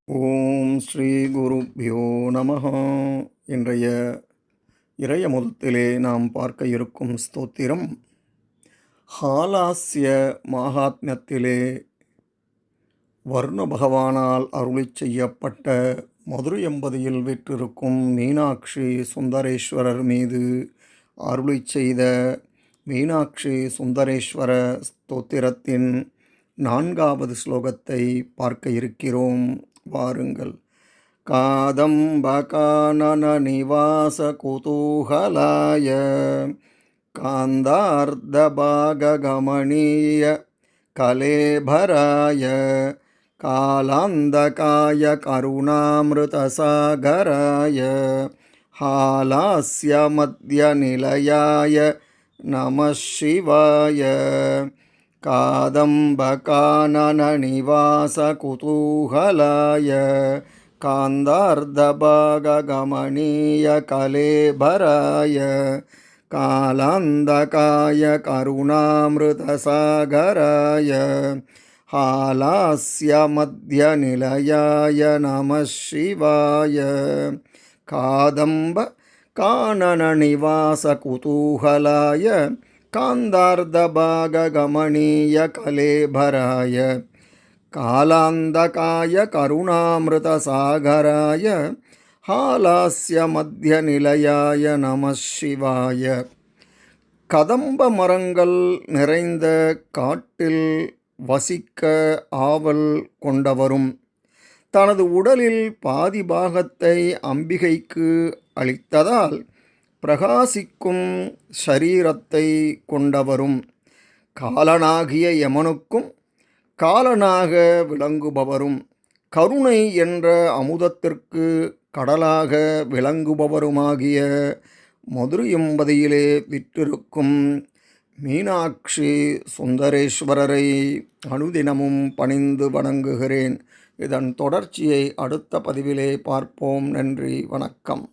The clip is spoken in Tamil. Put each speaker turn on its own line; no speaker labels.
ஓம் ஸ்ரீ குருப்யோ நமஹ. இன்றைய இறையமுதத்திலே நாம் பார்க்க இருக்கும் ஸ்தோத்திரம் ஹாலாஸ்ய மகாத்மியத்திலே வர்ண பகவானால் அருளிச் செய்யப்பட்ட மதுரையம்பதியில் வீற்றிருக்கும் மீனாட்சி சுந்தரேஸ்வரர் மீது அருளிச் செய்த மீனாட்சி சுந்தரேஸ்வர ஸ்தோத்திரத்தின் 4வது ஸ்லோகத்தை பார்க்க இருக்கிறோம். வாருங்கள். காதம்பகானன நிவாச குதூகலாய காந்தார்த்தபாககமனீய கலேபராய காலாந்தகாய கருணாமிருதசாகராய ஹாலாஸ்ய மத்யநிலயாய நமः சிவாய காதம்பகானன நிவாச குதூகலாய காந்தார்த்தபாககமனீய கலேபராய காலாந்தகாய கருணாமிருதசாகராய ஹாலாஸ்ய மத்யநிலயாய நமः சிவாய காதம்ப கானன நிவாச குதூகலாய காந்தார்த்தபாககமனீய கலேபராய காலாந்தகாய கருணாமிருதசாகராய ஹாலாஸ்ய மத்யநிலயாய நமः சிவாய. கதம்ப மரங்கள் நிறைந்த காட்டில் வசிக்க ஆவல் கொண்டவரும் தனது உடலில் பாதி பாகத்தை அம்பிகைக்கு அளித்ததால் பிரகாசிக்கும் ஷரீரத்தை கொண்டவரும் காலனாகிய யமனுக்கும் காலனாக விளங்குபவரும் கருணை என்ற அமுதத்திற்கு கடலாக விளங்குபவருமாகிய மதுரையம்பதியிலே விற்றிருக்கும் மீனாட்சி சுந்தரேஸ்வரரை அனுதினமும் பணிந்து வணங்குகிறேன். இதன் தொடர்ச்சியை அடுத்த பதிவிலே பார்ப்போம். நன்றி, வணக்கம்.